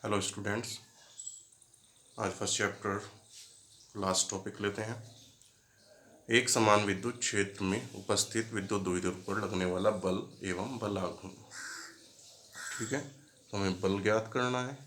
Hello students, आज first chapter last topic लेते हैं। एक समान विद्युत क्षेत्र में उपस्थित विद्युत द्विध्रुव पर लगने वाला बल एवं बलाघूर्ण। ठीक है, तो हमें बल ज्ञात करना है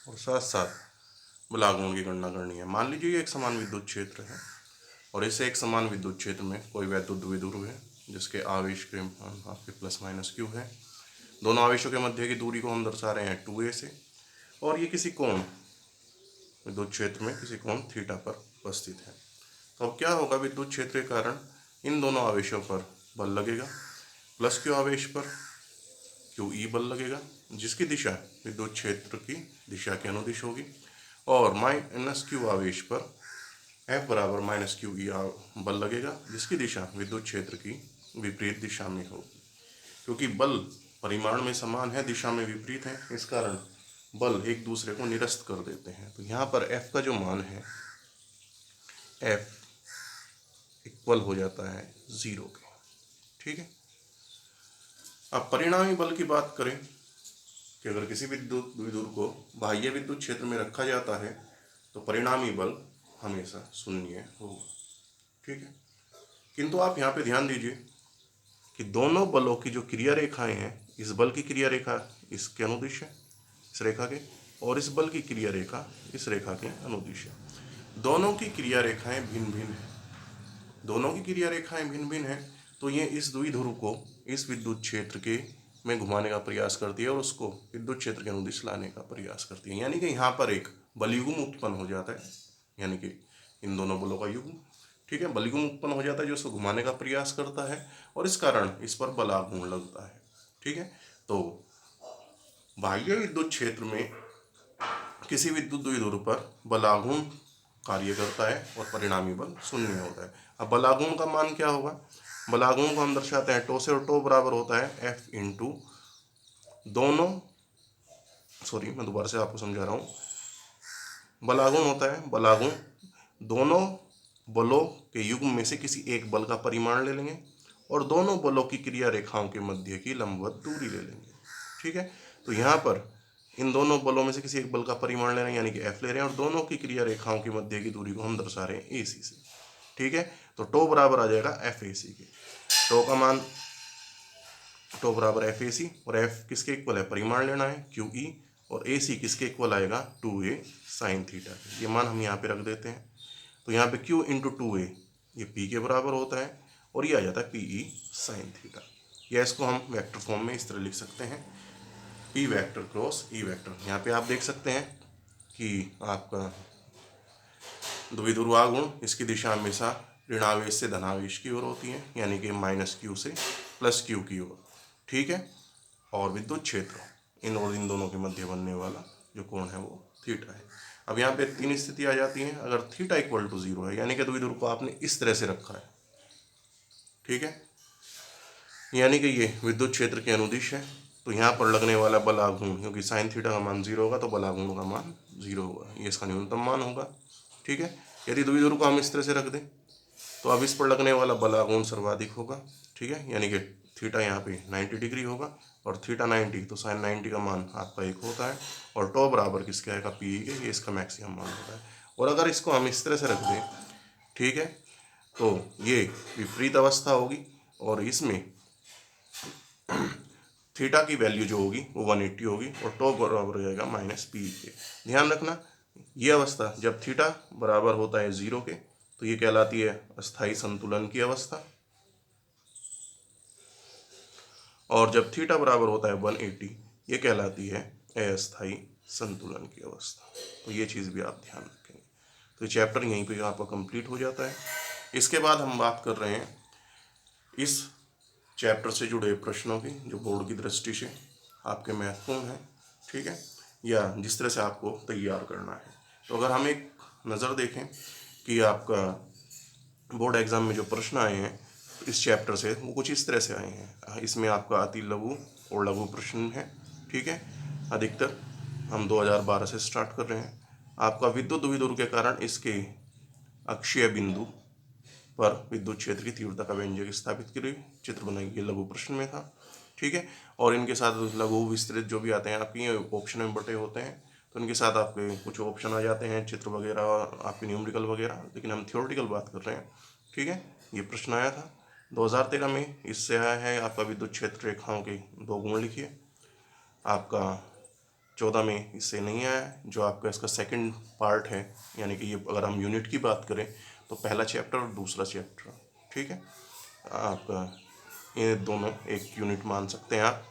और साथ साथ बलाघूर्ण की गणना करनी है। मान लीजिए ये एक समान विद्युत क्षेत्र है और इसे एक समान विद्युत क्षेत्र में कोई विद्युत द्विध्रुव है जिसके आवेश के मान आपके प्लस माइनस क्यू है। दोनों आवेशों के मध्य की दूरी को हम दर्शा रहे हैं 2a से, और ये किसी कोण विद्युत क्षेत्र में किसी कोण थीटा पर उपस्थित है। तो अब क्या होगा, विद्युत क्षेत्र के कारण इन दोनों आवेशों पर बल लगेगा। प्लस क्यू आवेश पर क्यू ई बल लगेगा जिसकी दिशा विद्युत क्षेत्र की दिशा के अनुदिश होगी, और माइनस क्यू आवेश पर एफ बराबर माइनस क्यू ई बल लगेगा जिसकी दिशा विद्युत क्षेत्र की विपरीत दिशा में होगी। क्योंकि बल परिमाण में समान है, दिशा में विपरीत है, इस कारण बल एक दूसरे को निरस्त कर देते हैं। तो यहाँ पर F का जो मान है, F इक्वल हो जाता है 0 के। ठीक है, अब परिणामी बल की बात करें कि अगर किसी विद्युत द्विध्रुव को बाह्य विद्युत क्षेत्र में रखा जाता है तो परिणामी बल हमेशा शून्य होगा। ठीक है, किंतु आप यहाँ पे ध्यान दीजिए कि दोनों बलों की जो क्रिया रेखाएं हैं, इस बल की क्रिया रेखा इसके अनुदिश है, इस रेखा के, और इस बल की क्रिया रेखा इस रेखा के अनुदिश है। दोनों की क्रिया रेखाएं भिन्न भिन्न है, दोनों की क्रिया रेखाएं भिन्न भिन्न है, तो ये इस द्विध्रुव को इस विद्युत क्षेत्र के में घुमाने का प्रयास करती है और उसको विद्युत क्षेत्र के अनुदिश लाने का प्रयास करती है। यानी कि यहाँ पर एक बलयुग्म उत्पन्न हो जाता है, यानी कि इन दोनों बलों का युग्म। ठीक है, बलयुग्म उत्पन्न हो जाता है जो उसको घुमाने का प्रयास करता है और इस कारण इस पर बलाघूर्ण लगता है। ठीक है, तो बाह्य विद्युत क्षेत्र में किसी विद्युत द्विध्रुव पर बलाघूर्ण कार्य करता है और परिणामी बल शून्य होता है। अब बलाघूर्ण का मान क्या होगा, बलाघूर्ण को हम दर्शाते हैं टो से, और टो बराबर होता है F इंटू दोनों, सॉरी मैं दोबारा से आपको समझा रहा हूँ। बलाघूर्ण होता है, बलाघूर्ण दोनों बलों के युग्म में से किसी एक बल का परिमाण ले लेंगे और दोनों बलों की क्रिया रेखाओं के मध्य की लंबवत दूरी ले लेंगे। ठीक है, तो यहाँ पर इन दोनों बलों में से किसी एक बल का परिमाण ले रहे हैं यानी कि F ले रहे हैं, और दोनों की क्रिया रेखाओं के मध्य की दूरी को हम दर्शा रहे हैं AC से। ठीक है, तो टो बराबर आ जाएगा FAC के। टो का मान टो बराबर FAC, और F किसके इक्वल है, परिमाण लेना है QE, और AC किसके इक्वल आएगा 2A साइन थीटा। ये मान हम यहाँ पे रख देते हैं, तो यहाँ पे Q इंटू 2A ये P के बराबर होता है और ये आ जाता है PE साइन थीटा। या इसको हम वेक्टर फॉर्म में इस तरह लिख सकते हैं, P vector cross E vector. यहाँ पे आप देख सकते हैं कि आपका द्विध्रुवागुण इसकी दिशा हमेशा ऋणावेश से धनावेश की ओर होती है, यानी कि माइनस क्यू से प्लस क्यू की ओर। ठीक है, और विद्युत क्षेत्र इन और इन दोनों के मध्य बनने वाला जो कोण है वो थीटा है। अब यहाँ पे तीन स्थिति आ जाती हैं। अगर थीटा इक्वल टू 0 है, यानी कि द्विध्रुव को आपने इस तरह से रखा है, ठीक है, यानी कि ये विद्युत क्षेत्र के अनुदिश है, तो यहाँ पर लगने वाला बलाघूर्ण, क्योंकि साइन थीटा का मान 0 होगा तो बलाघूर्ण का मान 0 होगा, ये इसका न्यूनतम मान होगा। ठीक है, यदि द्विध्रुव को हम इस तरह से रख दें तो अब इस पर लगने वाला बलाघूर्ण सर्वाधिक होगा। ठीक है, यानी कि थीटा यहाँ पे 90 डिग्री होगा, और थीटा 90 तो साइन 90 का मान आपका 1 होता है, और टो बराबर किसके आएगा PE के, ये इसका मैक्सिमम मान होता है। और अगर इसको हम इस तरह से रख दें, ठीक है, तो ये विपरीत अवस्था होगी और इसमें थीटा की वैल्यू जो होगी वो 180 होगी और टो बराबर हो जाएगा माइनस PE के। ध्यान रखना, ये अवस्था जब थीटा बराबर होता है 0 के तो ये कहलाती है अस्थायी संतुलन की अवस्था, और जब थीटा बराबर होता है 180 ये कहलाती है अस्थायी संतुलन की अवस्था। तो ये चीज़ भी आप ध्यान रखेंगे। तो ये चैप्टर यहीं पे आपका कंप्लीट हो जाता है। इसके बाद हम बात कर रहे हैं इस चैप्टर से जुड़े प्रश्नों की जो बोर्ड की दृष्टि से आपके महत्वपूर्ण हैं, ठीक है, या जिस तरह से आपको तैयार करना है। तो अगर हम एक नज़र देखें कि आपका बोर्ड एग्ज़ाम में जो प्रश्न आए हैं इस चैप्टर से वो कुछ इस तरह से आए हैं। इसमें आपका अति लघु और लघु प्रश्न है, ठीक है, अधिकतर हम 2012 से स्टार्ट कर रहे हैं। आपका विद्युत द्विध्रुव के कारण इसके अक्षीय बिंदु पर विद्युत क्षेत्र की तीव्रता का व्यंजक स्थापित करिए, चित्र बनाइए, लघु प्रश्न में था। ठीक है। और इनके साथ लघु विस्तृत जो भी आते हैं आपकी ऑप्शन में बटे होते हैं, तो इनके साथ आपके कुछ ऑप्शन आ जाते हैं, चित्र वगैरह और आपके न्यूमेरिकल वगैरह, लेकिन हम थ्योरेटिकल बात कर रहे हैं। ठीक है, ये प्रश्न आया था 2013 में, इससे आया है आपका विद्युत क्षेत्र रेखाओं के 2 गुण लिखिए। आपका 14 में इससे नहीं आया है, जो आपका इसका सेकंड पार्ट है, यानी कि ये अगर हम यूनिट की बात करें तो पहला चैप्टर और दूसरा चैप्टर। ठीक है, आपका ये दोनों एक यूनिट मान सकते हैं आप।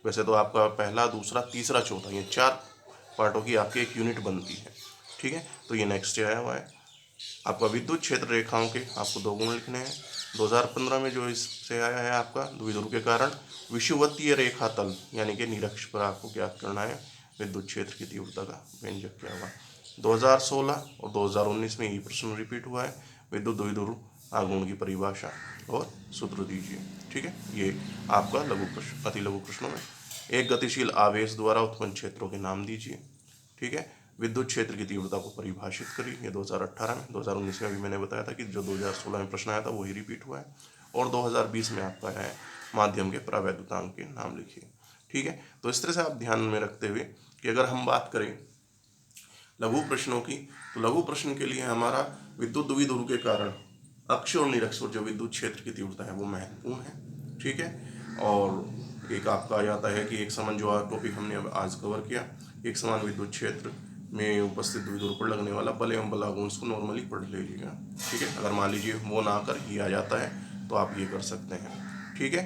वैसे तो आपका पहला, दूसरा, तीसरा, चौथा, ये 4 पार्टों की आपकी एक यूनिट बनती है। ठीक है, तो ये नेक्स्ट आया हुआ है आपका विद्युत क्षेत्र रेखाओं के आपको 2 गुण लिखने हैं। 2015 में जो इससे आया है आपका द्विध्रुव के कारण विषुवतीय रेखा तल यानी कि निरक्ष पर आपको ज्ञात करना है विद्युत क्षेत्र की तीव्रता का व्यंजक क्या हुआ। 2016 और 2019 में ये प्रश्न रिपीट हुआ है, विद्युत द्विध्रुव आघूर्ण की परिभाषा और सूत्र दीजिए। ठीक है, ये आपका लघु प्रश्न, अति लघु प्रश्नों में। एक गतिशील आवेश द्वारा उत्पन्न क्षेत्रों के नाम दीजिए। ठीक है, विद्युत क्षेत्र की तीव्रता को परिभाषित करी, ये 2018 में। 2019 में अभी मैंने बताया था कि जो 2016 में प्रश्न आया था वही रिपीट हुआ है। और 2020 में आपका है माध्यम के परावैद्युतांक के नाम लिखिए। ठीक है, तो इस तरह से आप ध्यान में रखते हुए कि अगर हम बात करें लघु प्रश्नों की, तो लघु प्रश्न के लिए हमारा विद्युत द्विध्रुव के कारण अक्ष और निरक्ष पर जो विद्युत क्षेत्र की तीव्रता है वो महत्वपूर्ण है। ठीक है, और एक आपका आ जाता है कि एक समान, जो टॉपिक हमने अब आज कवर किया, एक समान विद्युत क्षेत्र में उपस्थित द्विध्रुव पर लगने वाला बल एवं बलाघूर्ण, को नॉर्मली पढ़ लीजिएगा। ठीक है, अगर मान लीजिए वो ना कर ही आ जाता है तो आप ये कर सकते हैं। ठीक है,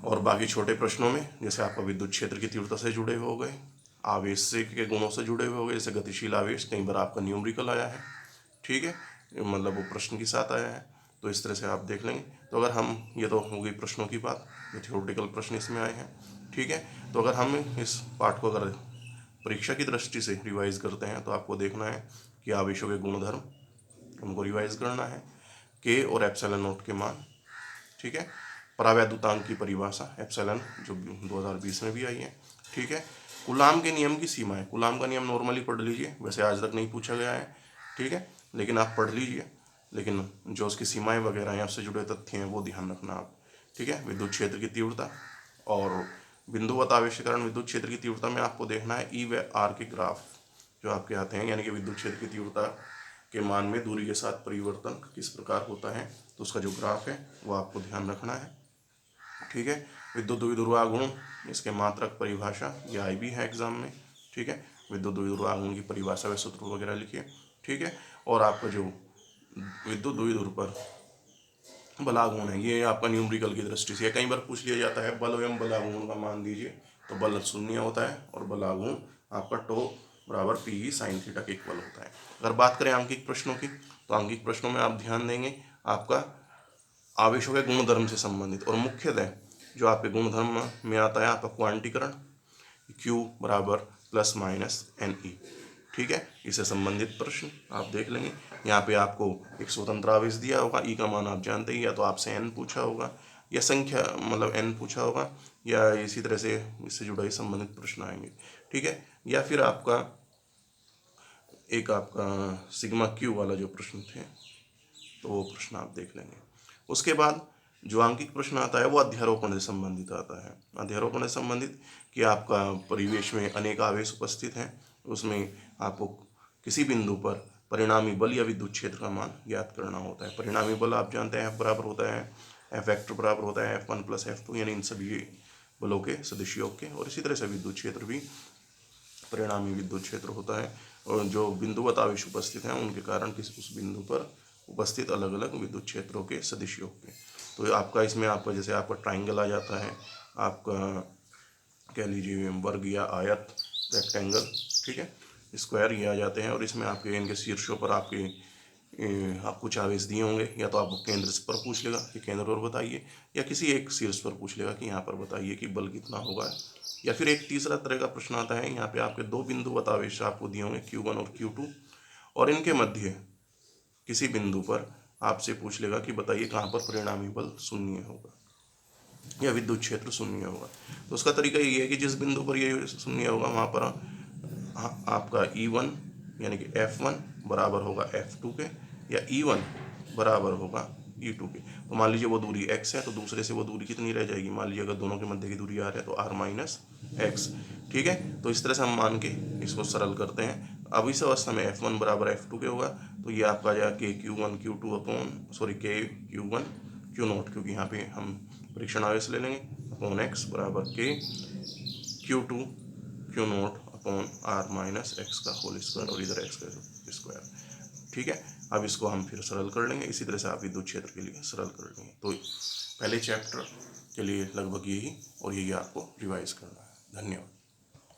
और बाकी छोटे प्रश्नों में जैसे आपका विद्युत क्षेत्र की तीव्रता से जुड़े हुए हो गए, आवेश से के गुणों से जुड़े हुए हो गए, जैसे गतिशील आवेश, कई बार आपका न्यूमेरिकल आया है। ठीक है, मतलब वो प्रश्न के साथ आया है, तो इस तरह से आप देख लेंगे। तो अगर हम, ये तो हो गई प्रश्नों की बात, जो थ्योरेटिकल प्रश्न इसमें आए हैं। ठीक है, तो अगर हम इस पाठ को अगर परीक्षा की दृष्टि से रिवाइज करते हैं तो आपको देखना है कि आवेशों के गुणधर्म, उनको रिवाइज करना है, के और एप्सिलॉन नॉट के मान। ठीक है, परावैद्युतांक की परिभाषा एप्सिलॉन जो 2020 में भी आई है। ठीक है, कूलाम के नियम की सीमाएं, कूलाम का नियम नॉर्मली पढ़ लीजिए, वैसे आज तक नहीं पूछा गया है। ठीक है, लेकिन आप पढ़ लीजिए, लेकिन जो उसकी सीमाएं वगैरह हैं, उससे जुड़े तथ्य हैं, वो ध्यान रखना आप। ठीक है, विद्युत क्षेत्र की तीव्रता और बिंदुवत आवेश के कारण विद्युत क्षेत्र की तीव्रता में आपको देखना है ई व आर के ग्राफ जो आपके आते हैं, यानी कि विद्युत क्षेत्र की तीव्रता के मान में दूरी के साथ परिवर्तन किस प्रकार होता है, तो उसका जो ग्राफ है वो आपको ध्यान रखना है। ठीक है, विद्युत द्विध्रुव आघूर्ण, इसके मात्रक परिभाषा, ये आई भी है एग्जाम में। ठीक है, विद्युत द्विध्रुव आघूर्ण की परिभाषा व सूत्र वगैरह लिखिए। ठीक है, और आपका जो विद्युत द्विध्रुव पर बलाघूर्ण है, ये आपका न्यूमेरिकल की दृष्टि से कई बार पूछ लिया जाता है, बल एवं बलाघूर्ण का मान दीजिए, तो बल शून्य होता है और बलाघूर्ण आपका टो बराबर पी साइन थीटा के इक्वल होता है। अगर बात करें आंकिक प्रश्नों की, तो आंकिक प्रश्नों में आप ध्यान देंगे आपका आवेशों के गुणधर्म से संबंधित, और मुख्यतः जो आपके गुणधर्म में आता है आपका क्वांटीकरण, Q बराबर प्लस माइनस एन ई। ठीक है, इससे संबंधित प्रश्न आप देख लेंगे। यहाँ पे आपको एक स्वतंत्र आवेश दिया होगा, ई का मान आप जानते ही, या तो आपसे एन पूछा होगा या संख्या मतलब एन पूछा होगा, या इसी तरह से इससे जुड़ा ही संबंधित प्रश्न आएंगे। ठीक है, या फिर आपका एक आपका सिग्मा क्यू वाला जो प्रश्न थे, तो वो प्रश्न आप देख लेंगे। उसके बाद जो आंकिक प्रश्न आता है वो अध्यारोपण से संबंधित आता है। अध्यारोपण से संबंधित कि आपका परिवेश में अनेक आवेश उपस्थित हैं, उसमें आपको किसी बिंदु पर परिणामी बल या विद्युत क्षेत्र का मान ज्ञात करना होता है। परिणामी बल आप जानते हैं F बराबर होता है, एफ वेक्टर बराबर होता है F1 प्लस F2, यानी इन सभी बलों के सदिश योग के। और इसी तरह से विद्युत क्षेत्र भी परिणामी विद्युत क्षेत्र होता है, और जो बिंदुवत आवेश उपस्थित हैं उनके कारण किस उस बिंदु पर उपस्थित अलग अलग विद्युत क्षेत्रों के सदिश योग के। तो आपका इसमें आपका जैसे आपका ट्राइंगल आ जाता है, आपका कह लीजिए वर्ग या आयत, रेक्टेंगल, ठीक है, स्क्वायर ये आ जाते हैं। और इसमें आपके इनके शीर्षों पर आपके आप कुछ आवेश दिए होंगे, या तो आपको केंद्र पर पूछ लेगा कि केंद्र पर बताइए, या किसी एक शीर्ष पर पूछ लेगा कि यहाँ पर बताइए कि बल कितना होगा। या फिर एक तीसरा तरह का प्रश्न आता है, यहाँ पे आपके 2 बिंदुवत आवेश आपको दिए होंगे Q1 और Q2, और इनके मध्य किसी बिंदु पर आपसे पूछ लेगा कि बताइए कहाँ पर परिणामी बल शून्य होगा या विद्युत क्षेत्र शून्य होगा। तो उसका तरीका ये है कि जिस बिंदु पर ये शून्य होगा वहाँ पर आपका E1 यानी कि F1 बराबर होगा F2 के, या E1 बराबर होगा E2 के। तो मान लीजिए वो दूरी x है, तो दूसरे से वो दूरी कितनी रह जाएगी, मान लीजिए अगर दोनों के मध्य की दूरी r है तो r माइनस एक्स। ठीक है, तो इस तरह से हम मान के इसको सरल करते हैं। अब इस अवस्था में F1 बराबर F2 के होगा, तो ये आपका आ जाएगा KQ1 Q2 upon sorry KQ1 Q0, क्योंकि यहाँ पे हम परीक्षण आवेश ले लेंगे, अपॉन x बराबर KQ2 Q0 upon r minus x का होल स्क्वायर, और इधर x का स्क्वायर। ठीक है, अब इसको हम फिर सरल कर लेंगे। इसी तरह से आप विद्युत क्षेत्र के लिए सरल कर लेंगे। तो पहले चैप्टर के लिए लगभग यही, और यही आपको रिवाइज करना है। धन्यवाद।